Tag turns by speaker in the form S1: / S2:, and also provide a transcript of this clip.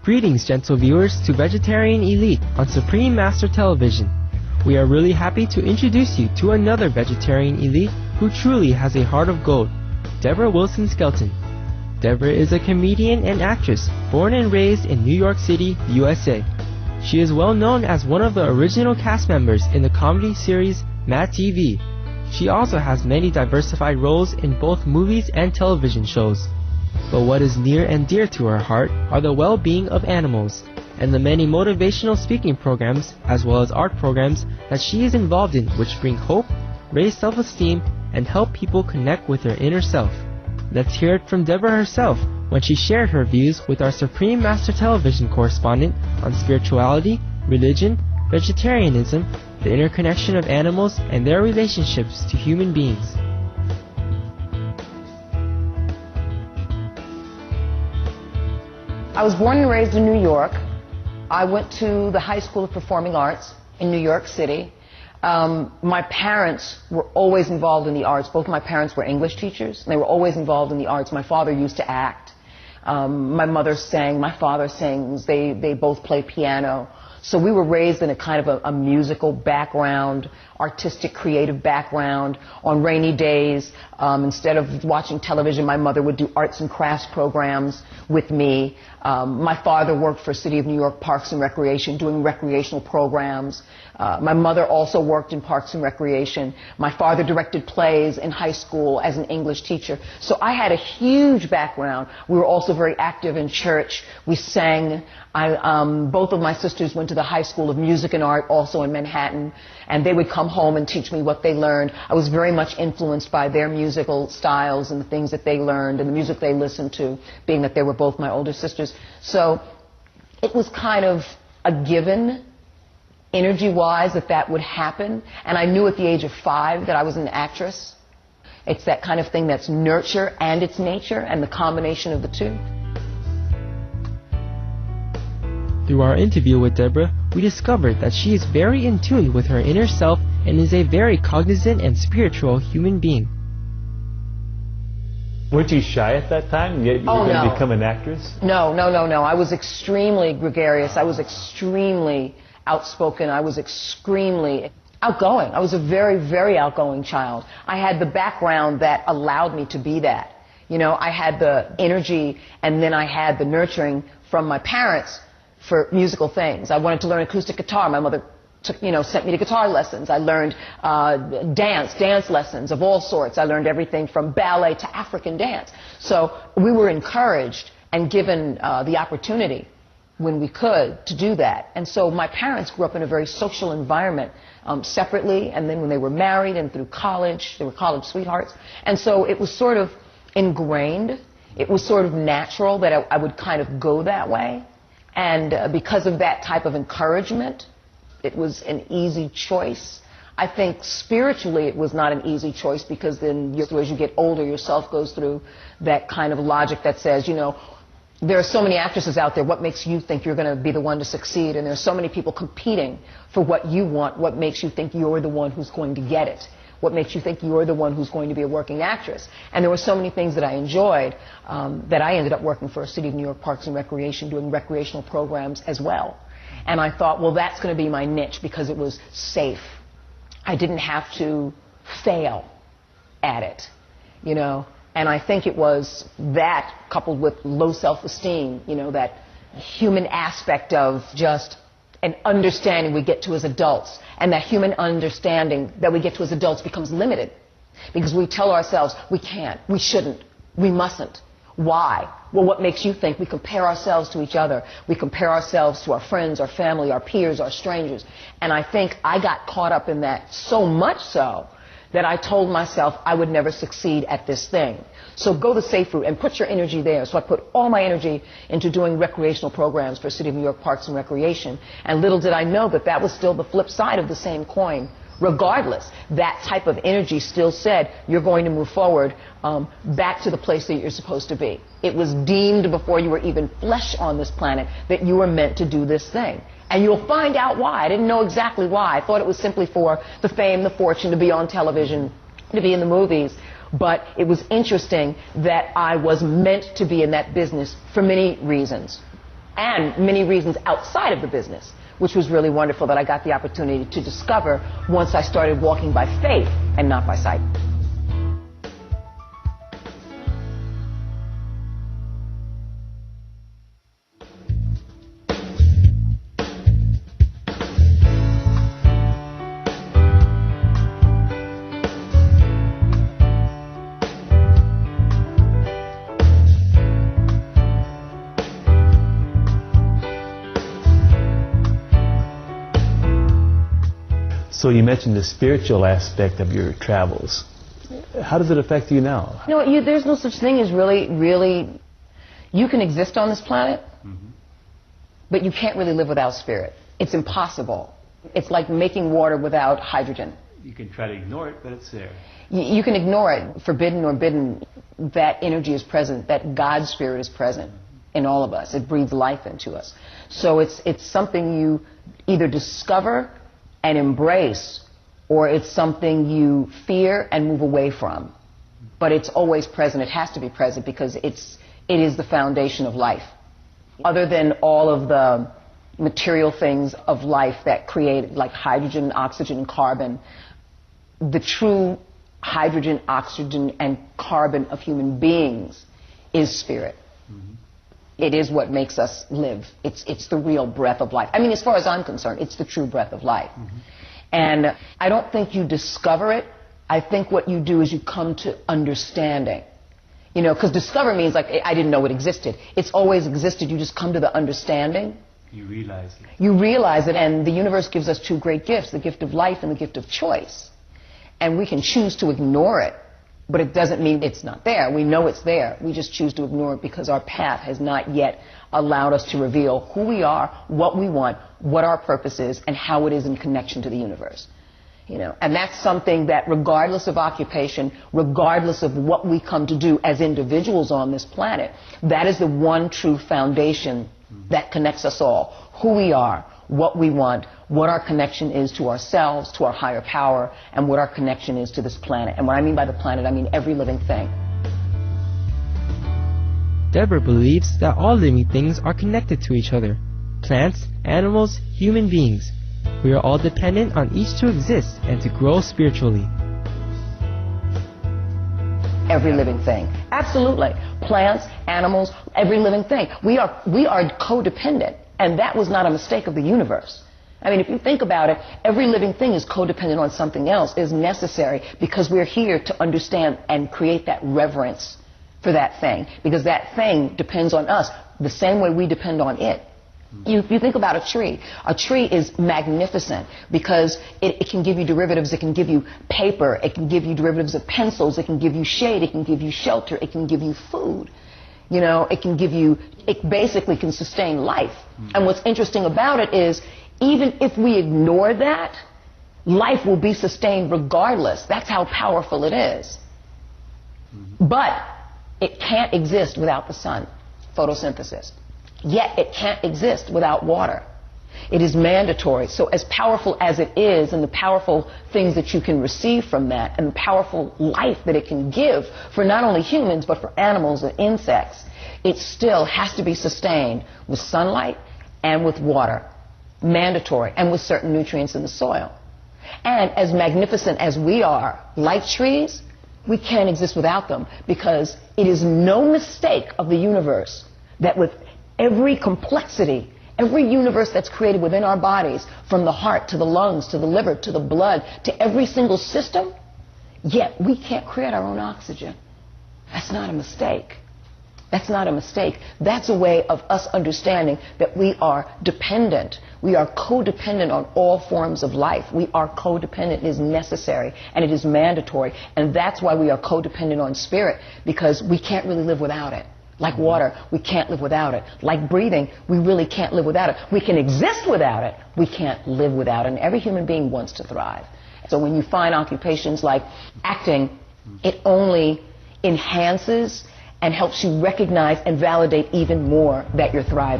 S1: Greetings, gentle viewers, to Vegetarian Elite on Supreme Master Television. We are really happy to introduce you to another Vegetarian Elite who truly has a heart of gold, Debra Wilson Skelton. Debra is a comedian and actress born and raised in New York City, USA. She is well known as one of the original cast members in the comedy series Mad TV. She also has many diversified roles in both movies and television shows. But what is near and dear to her heart are the well-being of animals, and the many motivational speaking programs as well as art programs that she is involved in, which bring hope, raise self-esteem, and help people connect with their inner self. Let's hear it from Debra herself when she shared her views with our Supreme Master Television correspondent on spirituality, religion, vegetarianism, the interconnection of animals, and their relationships to human beings.
S2: I was born and raised in New York. I went to the High School of Performing Arts in New York City. My parents were always involved in the arts. Both my parents were English teachers, and they were always involved in the arts. My father used to act. My mother sang. My father sings. They both play piano. So we were raised in a kind of a musical background, artistic, creative background. On rainy days, instead of watching television, my mother would do arts and crafts programs with me. My father worked for City of New York Parks and Recreation, doing recreational programs. My mother also worked in Parks and Recreation. My father directed plays in high school as an English teacher. So I had a huge background. We were also very active in church. We sang. Both of my sisters went to the High School of Music and Art, also in Manhattan, and they would come home and teach me what they learned. I was very much influenced by their musical styles and the things that they learned and the music they listened to, being that they were both my older sisters. So it was kind of a given, energy-wise, that would happen. And I knew at the age of 5 that I was an actress. It's that kind of thing that's nurture and it's nature, and the combination of the two.
S1: Through our interview with Debra, we discovered that she is very in tune with her inner self and is a very cognizant and spiritual human being.
S3: Weren't you shy at that time? You were going to become an actress?
S2: No. I was extremely gregarious. I was extremely outspoken. I was extremely outgoing. I was a very, very outgoing child. I had the background that allowed me to be that. You know, I had the energy, and then I had the nurturing from my parents for musical things. I wanted to learn acoustic guitar. My mother sent me to guitar lessons. I learned dance lessons of all sorts. I learned everything from ballet to African dance. So we were encouraged and given the opportunity when we could to do that. And so my parents grew up in a very social environment separately, and then when they were married and through college, they were college sweethearts. And so it was sort of ingrained. It was sort of natural that I would kind of go that way. And because of that type of encouragement, it was an easy choice. I think spiritually it was not an easy choice, because then as you get older, yourself goes through that kind of logic that says, there are so many actresses out there, what makes you think you're going to be the one to succeed? And there are so many people competing for what you want. What makes you think you're the one who's going to get it? What makes you think you're the one who's going to be a working actress? And there were so many things that I enjoyed that I ended up working for City of New York Parks and Recreation, doing recreational programs as well. And I thought, well, that's going to be my niche because it was safe. I didn't have to fail at it, And I think it was that coupled with low self-esteem, that human aspect of just an understanding we get to as adults. And that human understanding that we get to as adults becomes limited because we tell ourselves we can't, we shouldn't, we mustn't. Why? Well, what makes you think? We compare ourselves to each other. We compare ourselves to our friends, our family, our peers, our strangers. And I think I got caught up in that so much so that I told myself I would never succeed at this thing. So go the safe route and put your energy there. So I put all my energy into doing recreational programs for City of New York Parks and Recreation. And little did I know that that was still the flip side of the same coin. Regardless, that type of energy still said you're going to move forward back to the place that you're supposed to be. It was deemed before you were even flesh on this planet that you were meant to do this thing. And you'll find out why. I didn't know exactly why. I thought it was simply for the fame, the fortune, to be on television, to be in the movies. But it was interesting that I was meant to be in that business for many reasons. and many reasons outside of the business, which was really wonderful that I got the opportunity to discover once I started walking by faith and not by sight.
S3: So you mentioned the spiritual aspect of your travels. How does it affect you now?
S2: There's no such thing as really, you can exist on this planet, but you can't really live without spirit. It's impossible. It's like making water without hydrogen.
S3: You can try to ignore it, but it's there.
S2: You can ignore it, forbidden or bidden. That energy is present, that God's spirit is present in all of us. It breathes life into us. So it's something you either discover and embrace, or it's something you fear and move away from. But it's always present. It has to be present because it is the foundation of life. Other than all of the material things of life that create, like hydrogen, oxygen, and carbon, the true hydrogen, oxygen, and carbon of human beings is spirit. It is what makes us live. It's the real breath of life. I mean, as far as I'm concerned, it's the true breath of life. And I don't think you discover it. I think what you do is you come to understanding. Because discover means like, I didn't know it existed. It's always existed. You just come to the understanding.
S3: You realize it.
S2: You realize it, and the universe gives us two great gifts, the gift of life and the gift of choice. And we can choose to ignore it. But it doesn't mean it's not there. We know it's there. We just choose to ignore it because our path has not yet allowed us to reveal who we are, what we want, what our purpose is, and how it is in connection to the universe. And that's something that regardless of occupation, regardless of what we come to do as individuals on this planet, that is the one true foundation that connects us all. Who we are, what we want, what our connection is to ourselves, to our higher power, and what our connection is to this planet. And what I mean by the planet, I mean every living thing.
S1: Debra believes that all living things are connected to each other. Plants, animals, human beings. We are all dependent on each to exist and to grow spiritually.
S2: Every living thing. Absolutely. Plants, animals, every living thing. We are codependent. And that was not a mistake of the universe. I mean, if you think about it, every living thing is codependent on something else, is necessary because we're here to understand and create that reverence for that thing. Because that thing depends on us the same way we depend on it. You think about a tree. A tree is magnificent because it can give you derivatives. It can give you paper. It can give you derivatives of pencils. It can give you shade. It can give you shelter. It can give you food. It basically can sustain life. And what's interesting about it is, even if we ignore that, life will be sustained regardless. That's how powerful it is. But it can't exist without the sun, photosynthesis. Yet it can't exist without water. It is mandatory. So as powerful as it is, and the powerful things that you can receive from that, and the powerful life that it can give for not only humans, but for animals and insects, it still has to be sustained with sunlight and with water. Mandatory. And with certain nutrients in the soil. And as magnificent as we are, like trees, we can't exist without them, because it is no mistake of the universe that with every complexity, every universe that's created within our bodies, from the heart to the lungs to the liver to the blood to every single system, yet we can't create our own oxygen. That's not a mistake. That's not a mistake. That's a way of us understanding that we are dependent. We are codependent on all forms of life. We are codependent. It is necessary and it is mandatory. And that's why we are codependent on spirit, because we can't really live without it. Like water, we can't live without it. Like breathing, we really can't live without it. We can exist without it. We can't live without it. And every human being wants to thrive. So when you find occupations like acting, it only enhances and helps you recognize and validate even more that you're thriving.